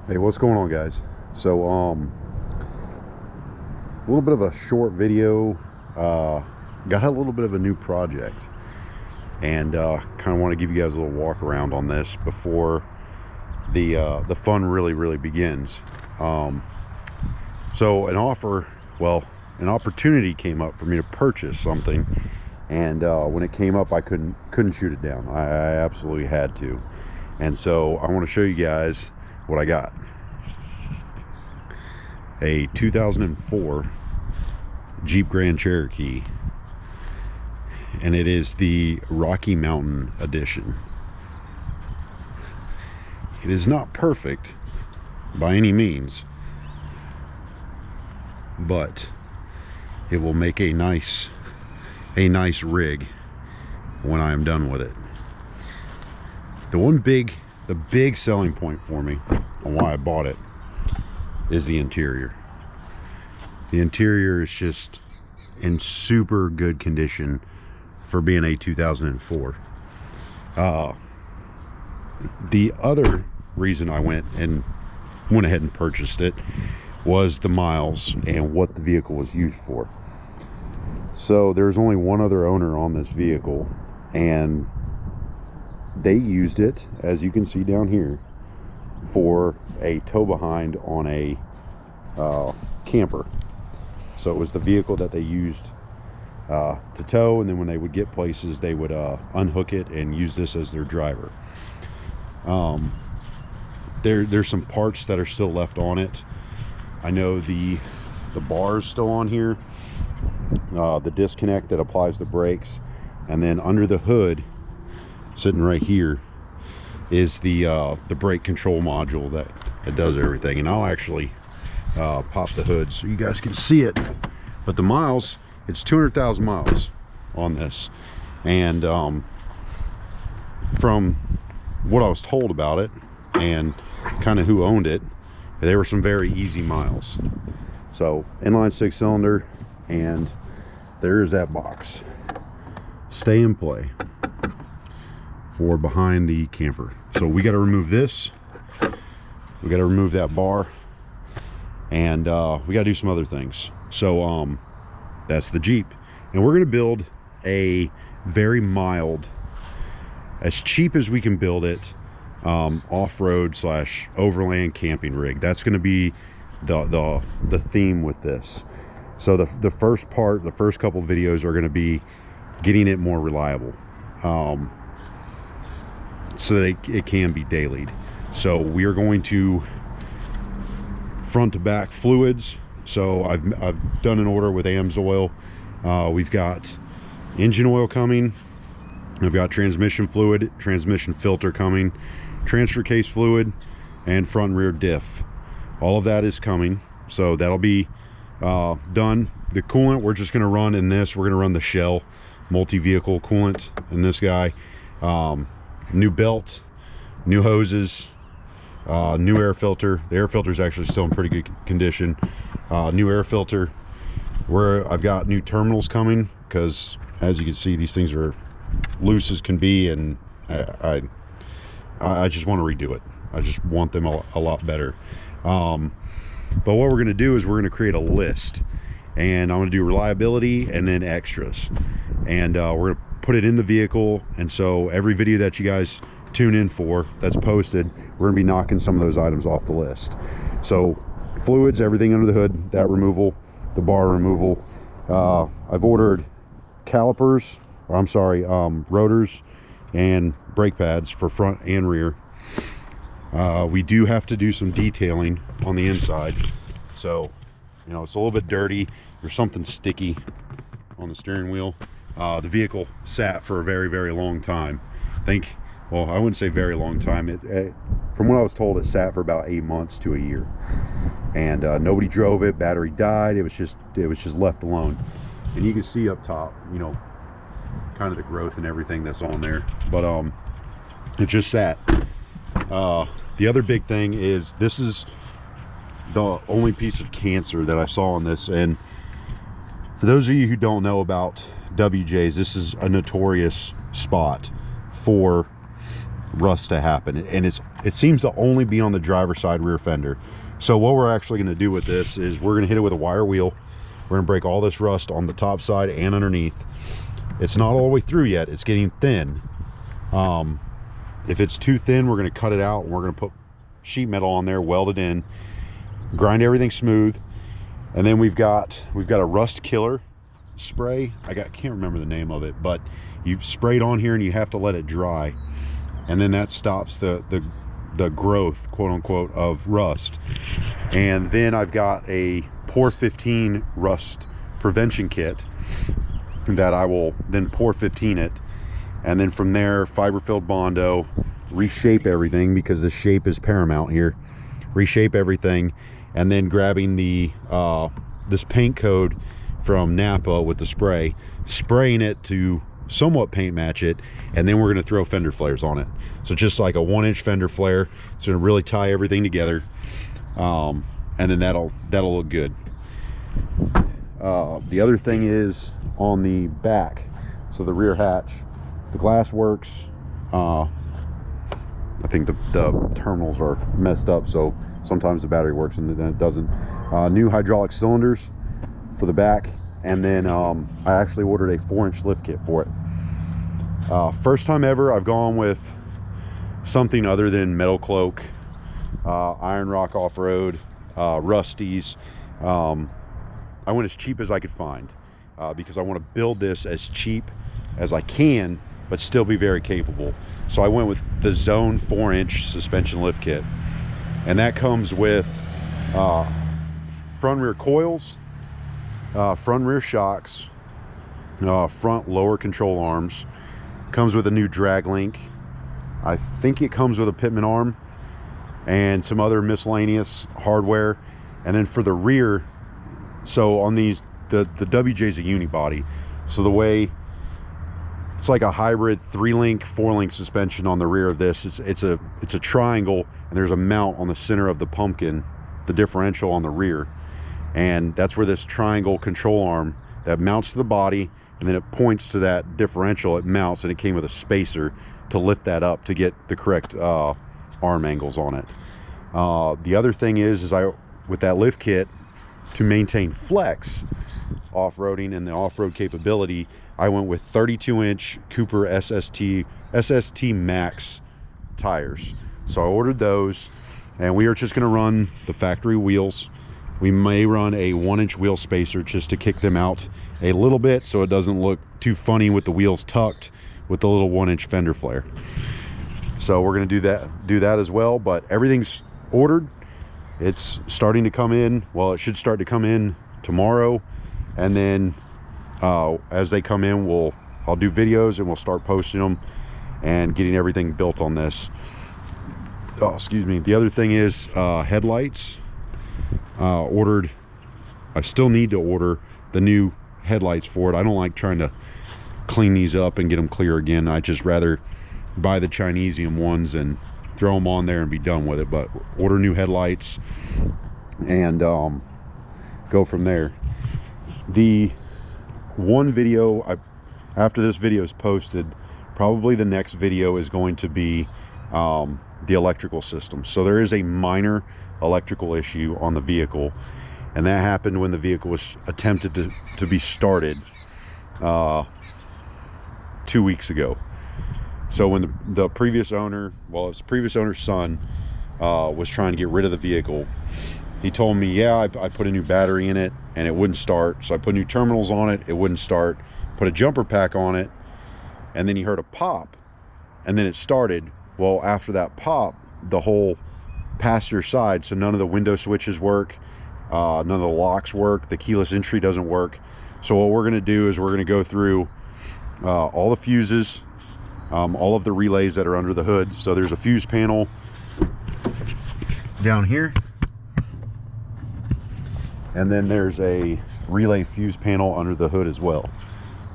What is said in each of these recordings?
Hey, what's going on, guys? So a little bit of a short video. Got a little bit of a new project, and kind of want to give you guys a little walk around on this before the fun really begins. So an opportunity came up for me to purchase something, and when it came up, I couldn't shoot it down. I absolutely had to, and so I want to show you guys what I got. A 2004 Jeep Grand Cherokee, and it is the Rocky Mountain edition. It is not perfect by any means, but it will make a nice rig when I am done with it. The big selling point for me on why I bought it is the interior. The interior is just in super good condition for being a 2004. The other reason I went ahead and purchased it was the miles and what the vehicle was used for. So there's only one other owner on this vehicle, and they used it, as you can see down here, for a tow behind on a camper. So it was the vehicle that they used to tow, and then when they would get places, they would unhook it and use this as their driver. There's some parts that are still left on it. I know the bar is still on here, the disconnect that applies the brakes, and then under the hood, sitting right here, is the brake control module that does everything. And I'll actually pop the hood so you guys can see it. But the miles, it's 200,000 miles on this, and from what I was told about it and kind of who owned it, there were some very easy miles. So inline 6-cylinder, and there is that box. Stay in play for behind the camper. So we got to remove this, we got to remove that bar, and we got to do some other things. So that's the Jeep, and we're going to build a very mild, as cheap as we can build it, off-road / overland camping rig. That's going to be the theme with this. So the first couple videos are going to be getting it more reliable, so that it can be dailied. So we are going to front to back fluids. So I've done an order with AMSOIL. We've got engine oil coming. I've got transmission fluid, transmission filter coming, transfer case fluid, and front and rear diff. All of that is coming, so that'll be done. The coolant, we're just going to run in this. We're going to run the Shell multi-vehicle coolant in this guy. New belt, new hoses, new air filter. The air filter is actually still in pretty good condition. New air filter. I've got new terminals coming, because as you can see, these things are loose as can be, and I just want to redo it. I just want them a lot better. But what we're going to do is we're going to create a list, and I'm going to do reliability and then extras, and we're going to put it in the vehicle. And so every video that you guys tune in for that's posted, we're going to be knocking some of those items off the list. So fluids, everything under the hood, that removal, the bar removal. I've ordered calipers, or I'm sorry, rotors and brake pads for front and rear. We do have to do some detailing on the inside, so you know, it's a little bit dirty. There's something sticky on the steering wheel. The vehicle sat for a very long time. Well, I wouldn't say very long time. From what I was told, it sat for about 8 months to a year, and nobody drove it. Battery died. It was just left alone. And you can see up top, you know, kind of the growth and everything that's on there, but it just sat. The other big thing is, this is the only piece of cancer that I saw on this. And for those of you who don't know about WJs, this is a notorious spot for rust to happen, and it seems to only be on the driver's side rear fender. So what we're actually going to do with this is we're going to hit it with a wire wheel. We're going to break all this rust on the top side and underneath. It's not all the way through yet, it's getting thin. If it's too thin, we're going to cut it out, and we're going to put sheet metal on there, weld it in, grind everything smooth. And then we've got a rust killer spray. I can't remember the name of it, but you spray it on here and you have to let it dry, and then that stops the growth, quote unquote, of rust. And then I've got a POR 15 rust prevention kit that I will then POR 15 it, and then from there fiber-filled Bondo, reshape everything because the shape is paramount here, reshape everything, and then grabbing the this paint code from Napa with the spray, spraying it to somewhat paint match it, and then we're going to throw fender flares on it. So just like a 1-inch fender flare, it's going to really tie everything together, and then that'll look good. The other thing is on the back, so the rear hatch, the glass works. I think the terminals are messed up, so sometimes the battery works and then it doesn't. New hydraulic cylinders for the back, and then I actually ordered a 4-inch lift kit for it. First time ever I've gone with something other than Metal Cloak, Iron Rock Off-Road, Rusty's. I went as cheap as I could find because I want to build this as cheap as I can but still be very capable. So I went with the Zone 4-inch suspension lift kit, and that comes with front rear coils, front rear shocks, front lower control arms, comes with a new drag link. I think it comes with a pitman arm and some other miscellaneous hardware. And then for the rear, so on these, the WJ's a unibody, so the way it's like a hybrid 3-link 4-link suspension on the rear of this. It's a triangle, and there's a mount on the center of the pumpkin, the differential on the rear, and that's where this triangle control arm that mounts to the body, and then it points to that differential, it mounts, and it came with a spacer to lift that up to get the correct arm angles on it. The other thing is with that lift kit, to maintain flex off-roading and the off-road capability, I went with 32-inch Cooper SST Max tires. So I ordered those, and we are just going to run the factory wheels. We may run a 1-inch wheel spacer just to kick them out a little bit so it doesn't look too funny with the wheels tucked with the little 1-inch fender flare. So we're going to do that as well, but everything's ordered. It's starting to come in. Well, it should start to come in tomorrow, and then as they come in, I'll do videos and we'll start posting them and getting everything built on this. Oh, excuse me. The other thing is headlights. I still need to order the new headlights for it. I don't like trying to clean these up and get them clear again. I just rather buy the Chinesium ones and throw them on there and be done with it. But order new headlights and go from there. The one video, after this video is posted, probably the next video is going to be the electrical system. So there is a minor electrical issue on the vehicle, and that happened when the vehicle was attempted to be started 2 weeks ago. So when the previous owner, well, it's the previous owner's son, was trying to get rid of the vehicle, he told me, yeah, I put a new battery in it and it wouldn't start. So I put new terminals on it, it wouldn't start. Put a jumper pack on it, and then he heard a pop, and then it started. Well, after that pop, the whole passenger side, so none of the window switches work, none of the locks work, the keyless entry doesn't work. So what we're going to do is we're going to go through all the fuses, all of the relays that are under the hood. So there's a fuse panel down here, and then there's a relay fuse panel under the hood as well.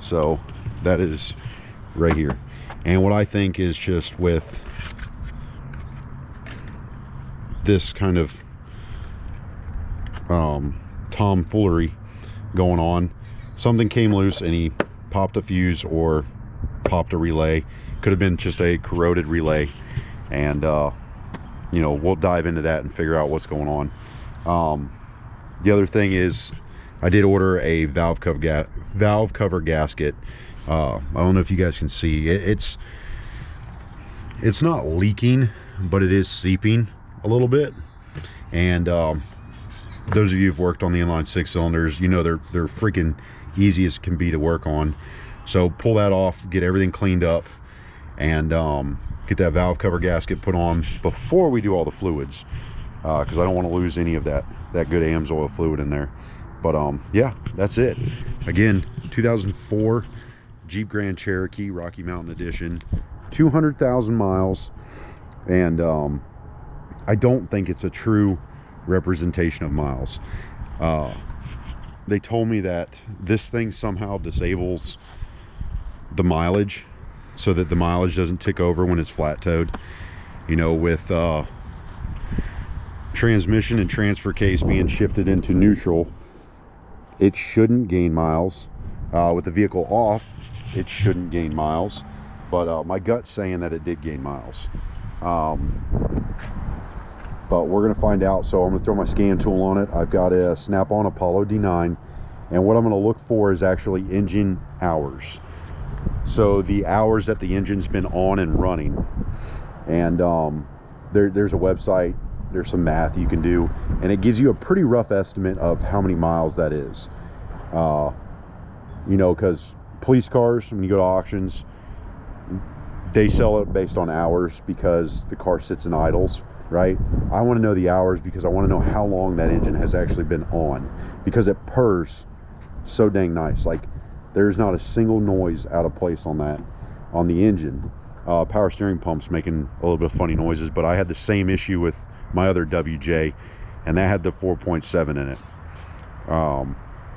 So that is right here. And what I think is, just with this kind of tomfoolery going on, something came loose and he popped a fuse or popped a relay. Could have been just a corroded relay, and you know, we'll dive into that and figure out what's going on. The other thing is, I did order a valve cover gasket. I don't know if you guys can see it. It's not leaking, but it is seeping a little bit. And those of you who've worked on the inline 6-cylinders, you know they're freaking easy as can be to work on. So pull that off, get everything cleaned up, and get that valve cover gasket put on before we do all the fluids, because I don't want to lose any of that good AMSOIL fluid in there. But yeah, that's it. Again, 2004 Jeep Grand Cherokee Rocky Mountain Edition, 200,000 miles, and I don't think it's a true representation of miles. They told me that this thing somehow disables the mileage, so that the mileage doesn't tick over when it's flat towed. You know, with transmission and transfer case being shifted into neutral, it shouldn't gain miles. With the vehicle off, it shouldn't gain miles, but my gut's saying that it did gain miles. But we're gonna find out. So I'm gonna throw my scan tool on it. I've got a Snap-on Apollo D9, and what I'm gonna look for is actually engine hours. So the hours that the engine's been on and running. And there's a website, there's some math you can do, and it gives you a pretty rough estimate of how many miles that is. You know, because police cars, when you go to auctions, they sell it based on hours because the car sits in idles, right? I want to know the hours because I want to know how long that engine has actually been on, because it purrs so dang nice. Like, there's not a single noise out of place on that, on the engine. Power steering pump's making a little bit of funny noises, but I had the same issue with my other WJ, and that had the 4.7 in it.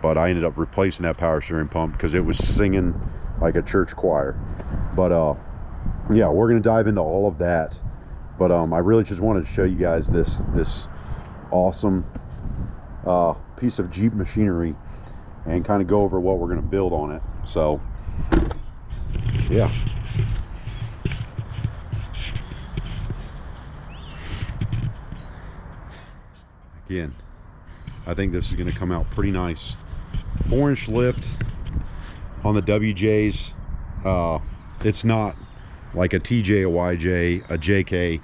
But I ended up replacing that power steering pump because it was singing like a church choir. But yeah, we're gonna dive into all of that. But I really just wanted to show you guys this awesome piece of Jeep machinery, and kind of go over what we're going to build on it. So yeah, again, I think this is going to come out pretty nice. 4-inch lift on the WJs. It's not like a TJ, a YJ, a JK,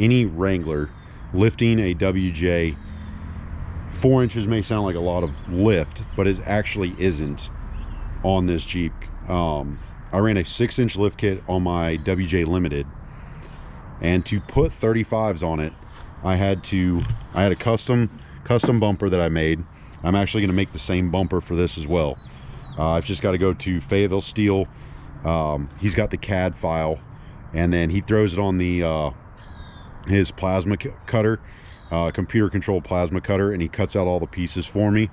any Wrangler lifting a WJ. 4 inches may sound like a lot of lift, but it actually isn't on this Jeep. I ran a 6-inch lift kit on my WJ Limited, and to put 35s on it, I had a custom bumper that I made. I'm actually going to make the same bumper for this as well. I've just got to go to Fayetteville Steel. He's got the CAD file, and then he throws it on the his plasma cutter, computer controlled plasma cutter, and he cuts out all the pieces for me,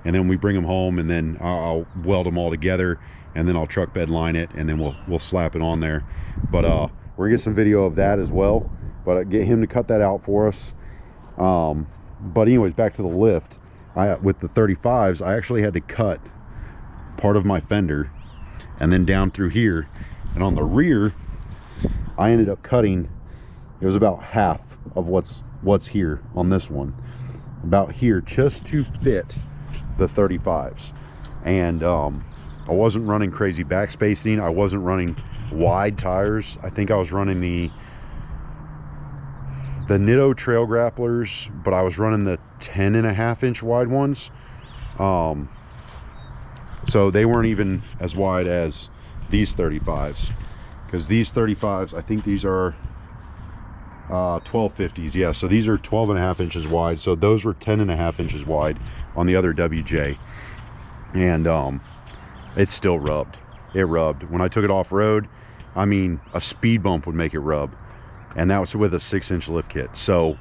and then we bring them home, and then I'll weld them all together, and then I'll truck bed line it, and then we'll slap it on there. But we're gonna get some video of that as well, but get him to cut that out for us. But anyways, back to the lift. With the 35s, I actually had to cut part of my fender and then down through here, and on the rear I ended up cutting, it was about half of what's here on this one, about here, just to fit the 35s. And I wasn't running crazy back spacing, I wasn't running wide tires. I think I was running the Nitto Trail Grapplers, but I was running the 10.5-inch wide ones. So they weren't even as wide as these 35s, because these 35s, I think these are 1250s. Yeah, so these are 12.5 inches wide. So those were 10.5 inches wide on the other WJ, and it still rubbed. It rubbed when I took it off road. I mean, a speed bump would make it rub, and that was with a 6-inch lift kit. So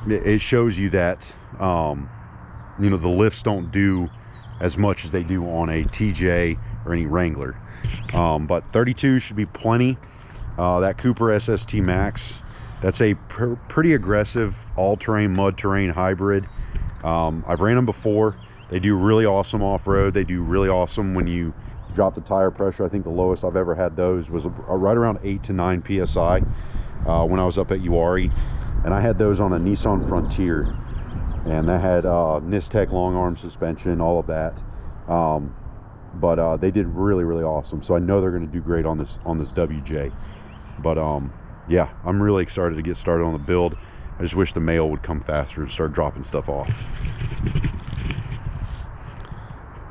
it shows you that you know, the lifts don't do as much as they do on a TJ or any Wrangler. But 32 should be plenty. That Cooper SST Max, that's a pretty aggressive all-terrain, mud-terrain hybrid. I've ran them before. They do really awesome off-road. They do really awesome when you drop the tire pressure. I think the lowest I've ever had those was right around 8 to 9 PSI. when I was up at Uwharrie, and I had those on a Nissan Frontier, and that had Nistec long arm suspension, all of that. But they did really awesome, so I know they're going to do great on this WJ. But yeah, I'm really excited to get started on the build. I just wish the mail would come faster and start dropping stuff off.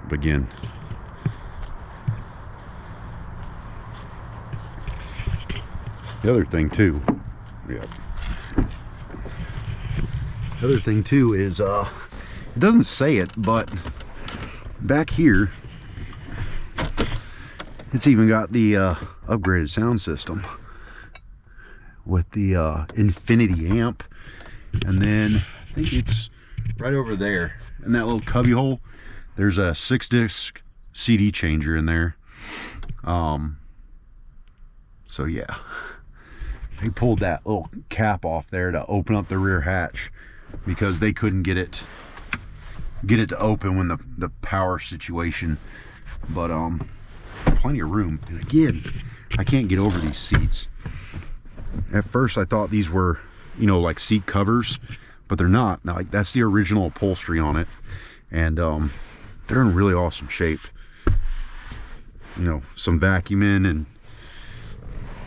But again, the other thing too, yeah. The other thing too is, it doesn't say it, but back here, it's even got the upgraded sound system with the Infinity amp, and then I think it's right over there in that little cubby hole. There's a 6-disc CD changer in there. So yeah, they pulled that little cap off there to open up the rear hatch because they couldn't get it to open when the power situation. But plenty of room. And again, I can't get over these seats. At first I thought these were, you know, like seat covers, but they're not. Now, like, that's the original upholstery on it, and they're in really awesome shape. You know, some vacuuming and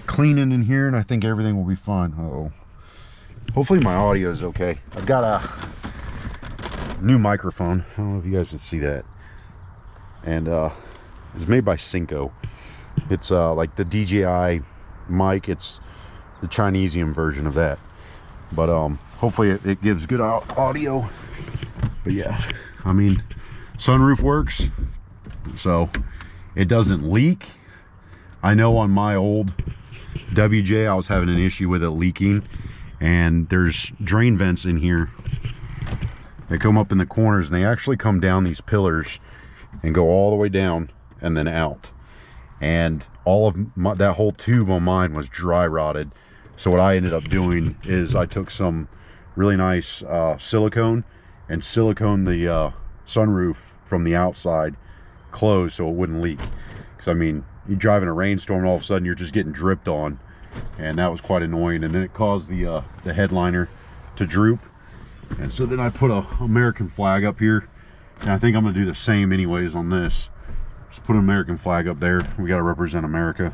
cleaning in here, and I think everything will be fine. Uh-oh. Hopefully my audio is okay. I've got a new microphone. I don't know if you guys can see that. And it's made by Synco. It's like the DJI mic. It's the Chinesium version of that. But hopefully it gives good audio. But yeah, I mean, sunroof works, so it doesn't leak. I know on my old WJ I was having an issue with it leaking, and there's drain vents in here. They come up in the corners, and they actually come down these pillars and go all the way down and then out. And all of that whole tube on mine was dry rotted. So what I ended up doing is I took some really nice silicone and siliconed the sunroof from the outside closed so it wouldn't leak. Because I mean, you drive in a rainstorm and all of a sudden you're just getting dripped on, and that was quite annoying. And then it caused the headliner to droop, and so then I put a American flag up here, and I think I'm gonna do the same anyways on this. Just put an American flag up there. We got to represent America.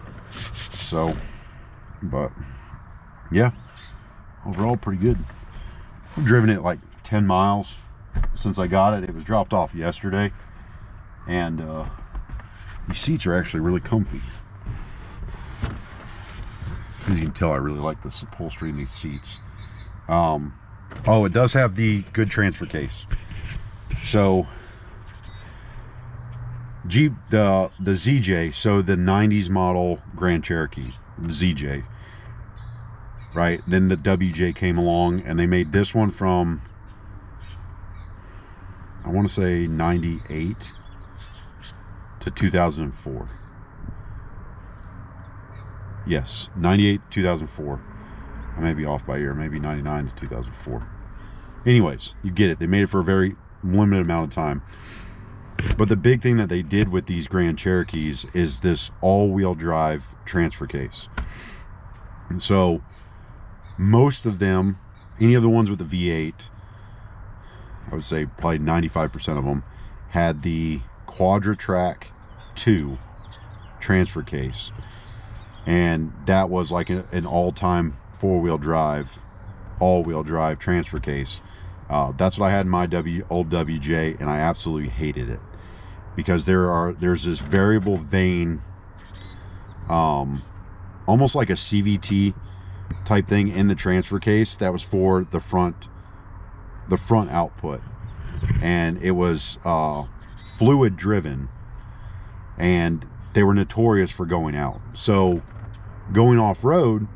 So, but yeah, overall pretty good. I've driven it like 10 miles since I got it. It was dropped off yesterday, and these seats are actually really comfy. As you can tell, I really like this upholstery in these seats. Oh, it does have the good transfer case. So Jeep, the ZJ, so the 90s model Grand Cherokee ZJ, right? Then the WJ came along, and they made this one from, I want to say 98 to 2004. Yes, 98 2004. I may be off by a year, maybe 99 to 2004. Anyways, you get it. They made it for a very limited amount of time. But the big thing that they did with these Grand Cherokees is this all-wheel drive transfer case. And so most of them, any of the ones with the V8, I would say probably 95% of them, had the Quadra-Trac 2 transfer case. And that was like an all-time four-wheel drive, all-wheel drive transfer case. That's what I had in my old WJ, and I absolutely hated it, because there's this variable vane, almost like a CVT type thing in the transfer case that was for the front output, and it was fluid driven, and they were notorious for going out. So going off-road,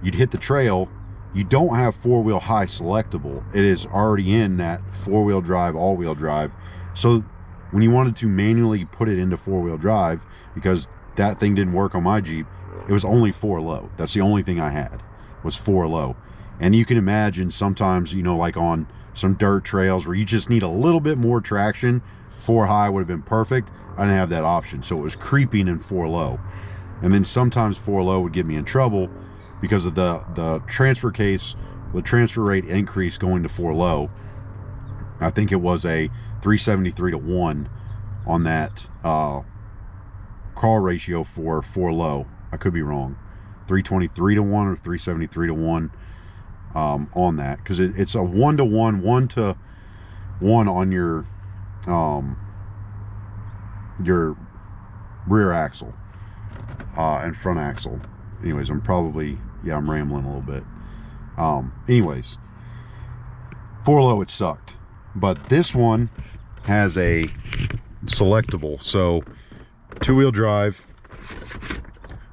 you'd hit the trail, you don't have four-wheel high selectable. It is already in that four-wheel drive, all-wheel drive. So when you wanted to manually put it into four-wheel drive, because that thing didn't work on my Jeep, it was only 4-low. That's the only thing I had, was 4-low. And you can imagine sometimes, you know, like on some dirt trails where you just need a little bit more traction, 4-high would have been perfect. I didn't have that option, so it was creeping in 4-low. And then sometimes 4-low would get me in trouble because of the transfer case, the transfer rate increase going to 4-low. I think it was a 373-1 on that crawl ratio for 4-low. I could be wrong. 323-1 or 373-1 on that, because it's a 1-to-1, 1-to-1 on your rear axle and front axle. Anyways, I'm rambling a little bit. Anyways, 4-low, it sucked. But this one has a selectable, so 2-wheel drive,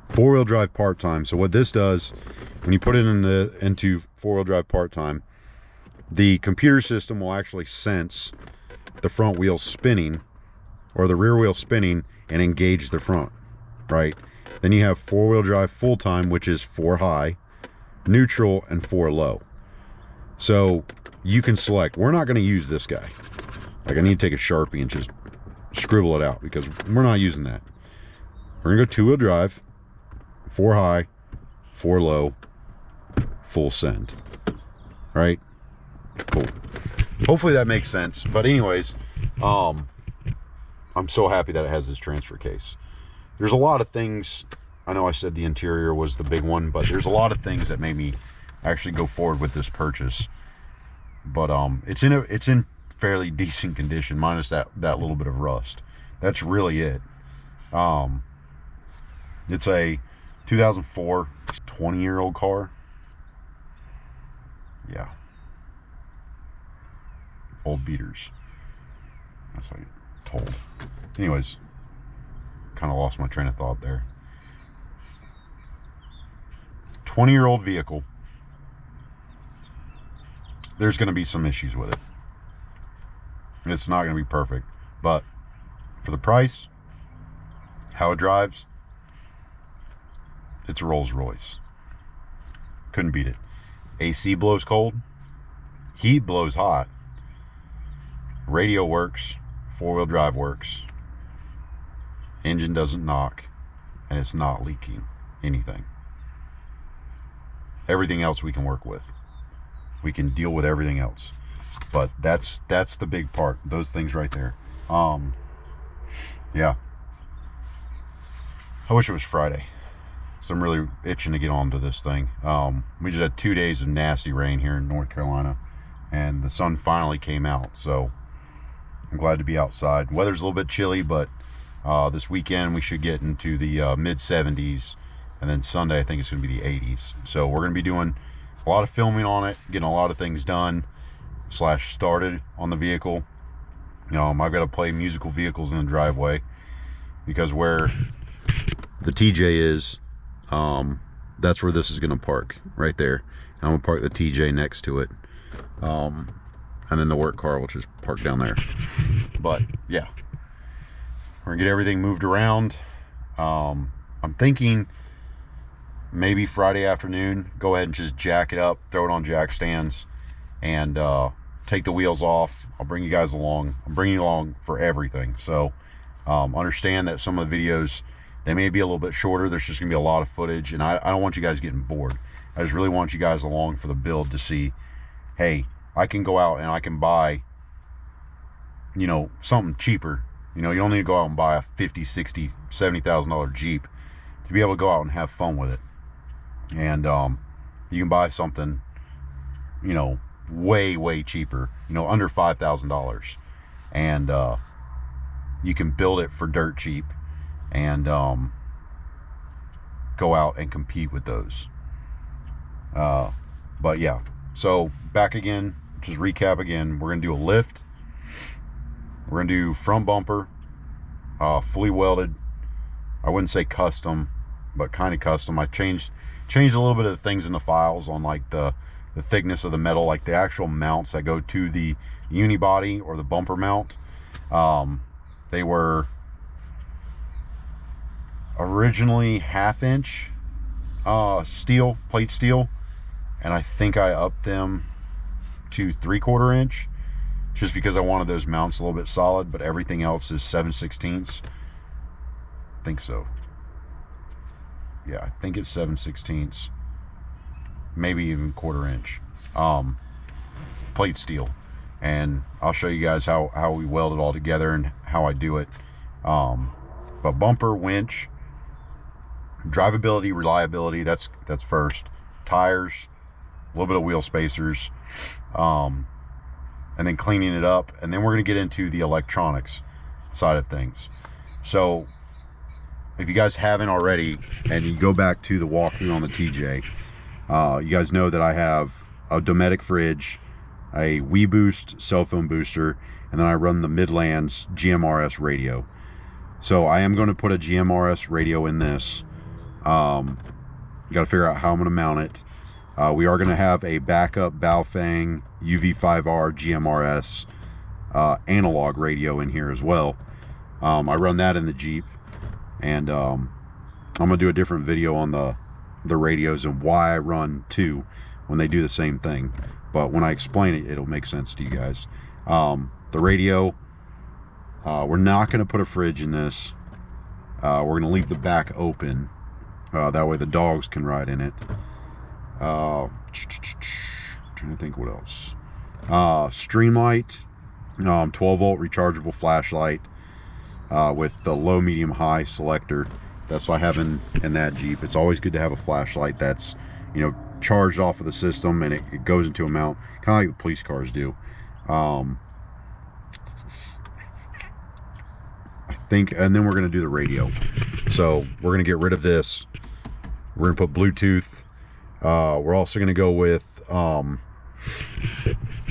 4-wheel drive part-time. So what this does, when you put it into 4-wheel drive part-time, the computer system will actually sense the front wheel spinning or the rear wheel spinning and engage the front, right? Then you have 4-wheel drive full-time, which is 4 high, neutral, and 4 low. So you can select. We're not going to use this guy. Like, I need to take a Sharpie and just scribble it out, because we're not using that. We're going to go 2-wheel drive, 4 high, 4 low, full send. Right? Cool. Hopefully that makes sense. But anyways, I'm so happy that it has this transfer case. There's a lot of things. I know I said the interior was the big one, but there's a lot of things that made me actually go forward with this purchase. But it's in fairly decent condition, minus that little bit of rust. That's really it. It's a 2004 20-year-old car. Yeah. Old beaters. That's what I get told. Anyways, kind of lost my train of thought there. 20-year-old vehicle. There's going to be some issues with it. It's not going to be perfect, but for the price, how it drives, it's a Rolls Royce. Couldn't beat it. AC blows cold, heat blows hot, radio works, 4-wheel drive works, engine doesn't knock, and it's not leaking anything. Everything else we can work with. We can deal with everything else, but that's the big part. Those things right there. Yeah. I wish it was Friday, so I'm really itching to get onto this thing. We just had 2 days of nasty rain here in North Carolina, and the sun finally came out, so I'm glad to be outside. Weather's a little bit chilly, but this weekend we should get into the mid 70s, and then Sunday I think it's going to be the 80s. So we're going to be doing a lot of filming on it, getting a lot of things done / started on the vehicle. I've got to play musical vehicles in the driveway, because where the TJ is, that's where this is going to park, right there. I'm going to park the TJ next to it, and then the work car will just park down there. But yeah, we're going to get everything moved around. I'm thinking maybe Friday afternoon, go ahead and just jack it up, throw it on jack stands, and take the wheels off. I'll bring you guys along. I'm bringing you along for everything. So understand that some of the videos, they may be a little bit shorter. There's just gonna be a lot of footage, and I don't want you guys getting bored. I just really want you guys along for the build to see, hey, I can go out and I can buy, something cheaper. You don't need to go out and buy a $50,000, $60,000, $70,000 Jeep to be able to go out and have fun with it. And you can buy something, way cheaper, under $5,000, and you can build it for dirt cheap and go out and compete with those. But yeah, so back again, just recap again. We're gonna do a lift, we're gonna do front bumper, fully welded. I wouldn't say custom, but kind of custom. I changed a little bit of the things in the files on, like the thickness of the metal, like the actual mounts that go to the unibody or the bumper mount. They were originally 1/2 inch plate steel, and I think I upped them to 3/4 inch, just because I wanted those mounts a little bit solid, but everything else is 7/16. I think so. Yeah, I think it's 7/16. maybe even 1/4 inch plate steel. And I'll show you guys how we weld it all together and how I do it. But bumper, winch, drivability, reliability, that's first. Tires, a little bit of wheel spacers, and then cleaning it up. And then we're going to get into the electronics side of things. So if you guys haven't already, and you go back to the walkthrough on the TJ, you guys know that I have a Dometic fridge, a WeBoost cell phone booster, and then I run the Midlands GMRS radio. So I am going to put a GMRS radio in this. Got to figure out how I'm going to mount it. We are going to have a backup Baofeng UV5R GMRS analog radio in here as well. I run that in the Jeep, and I'm going to do a different video on the radios and why I run two when they do the same thing. But when I explain it, it'll make sense to you guys. The radio, we're not going to put a fridge in this. We're going to leave the back open. That way the dogs can ride in it. Trying to think what else. Streamlight, 12 volt rechargeable flashlight with the low, medium, high selector. That's what I have in that Jeep. It's always good to have a flashlight that's, you know, charged off of the system, and it goes into a mount, kind of like the police cars do. I think, and then we're going to do the radio. So we're going to get rid of this. We're going to put Bluetooth. We're also going to go with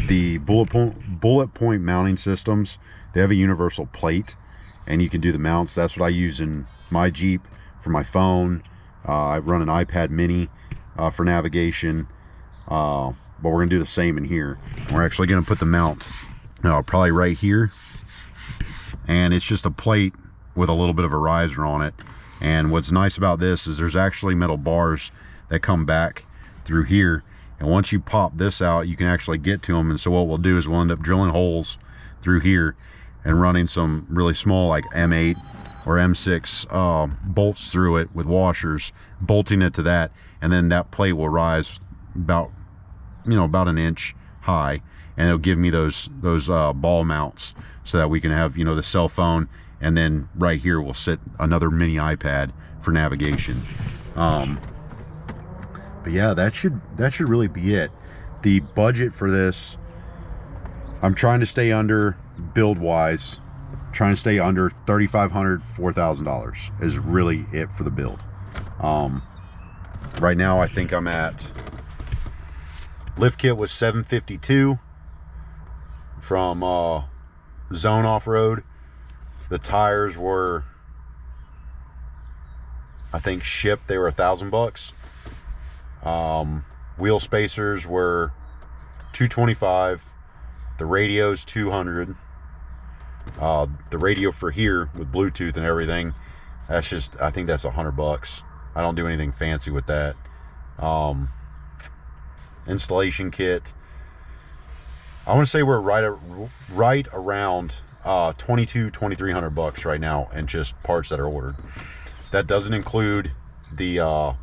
the bullet point mounting systems. They have a universal plate, and you can do the mounts. That's what I use in my Jeep for my phone. I run an iPad mini for navigation, but we're going to do the same in here. We're actually going to put the mount probably right here, and it's just a plate with a little bit of a riser on it. And what's nice about this is there's actually metal bars that come back through here, and once you pop this out, you can actually get to them. And so what we'll do is we'll end up drilling holes through here and running some really small, like M8 or M6 bolts through it with washers, bolting it to that, and then that plate will rise about, you know, about an inch high, and it'll give me those ball mounts so that we can have, you know, the cell phone, and then right here will sit another mini iPad for navigation. But yeah, that should really be it. The budget for this, I'm trying to stay under, build wise, trying to stay under $3,500, $4,000 is really it for the build. Right now I think I'm at, lift kit was $752 from Zone Off-Road. The tires were, I think shipped, they were $1,000. Wheel spacers were $225. The radio's $200. The radio for here with Bluetooth and everything, that's just, I think that's $100. I don't do anything fancy with that. Installation kit, I want to say we're right around $2,300 right now, and just parts that are ordered. That doesn't include the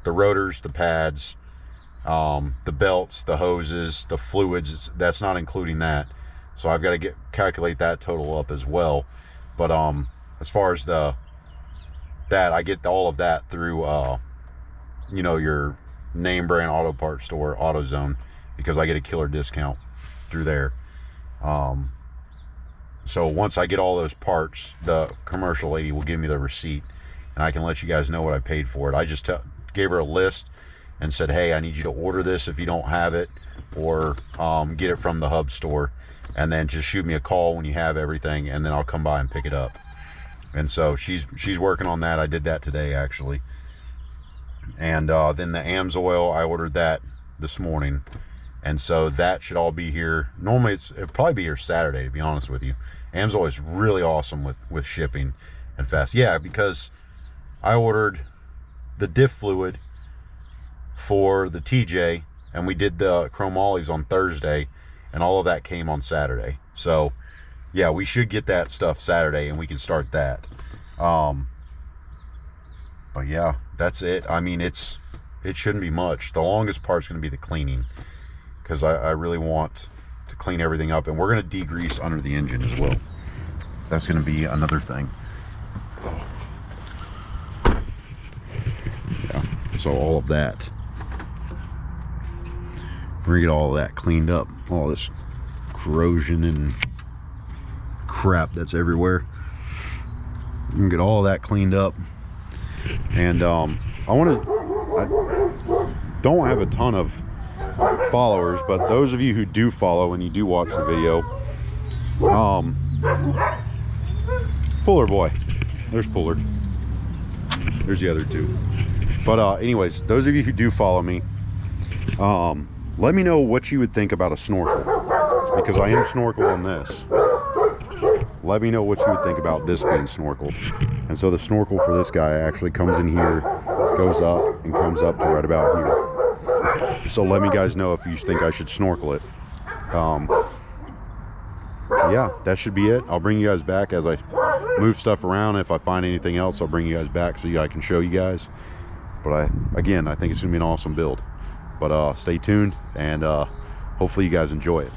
rotors, the pads, the belts, the hoses, the fluids. That's not including that. So I've got to calculate that total up as well. But as far as that, I get all of that through you know, your name brand auto parts store, AutoZone, because I get a killer discount through there. So once I get all those parts, the commercial lady will give me the receipt, and I can let you guys know what I paid for it. I just gave her a list and said, hey, I need you to order this if you don't have it, or get it from the hub store, and then just shoot me a call when you have everything, and then I'll come by and pick it up. And so she's working on that. I did that today, actually. And then the AMSOIL, I ordered that this morning, and so that should all be here. Normally it'll probably be here Saturday, to be honest with you. AMSOIL is really awesome with shipping and fast. Yeah, because I ordered the diff fluid for the TJ, and we did the chromolyes on Thursday, and all of that came on Saturday. So yeah, we should get that stuff Saturday, and we can start that. But yeah, that's it. I mean, it's it shouldn't be much. The longest part's going to be the cleaning, because I really want to clean everything up, and we're going to degrease under the engine as well. That's going to be another thing. Yeah, so all of that, we're going to get all of that cleaned up, all this corrosion and crap that's everywhere. I'm going to get all of that cleaned up, and I don't have a ton of followers, but those of you who do follow and you do watch the video, Puller boy, there's Puller, there's the other two. But anyways, those of you who do follow me, let me know what you would think about a snorkel, because I am snorkeling this. Let me know what you would think about this being snorkeled. And so the snorkel for this guy actually comes in here, goes up, and comes up to right about here. So let me guys know if you think I should snorkel it. Yeah, that should be it. I'll bring you guys back as I move stuff around. If I find anything else, I'll bring you guys back so I can show you guys. But again, I think it's gonna be an awesome build. But stay tuned, and hopefully you guys enjoy it.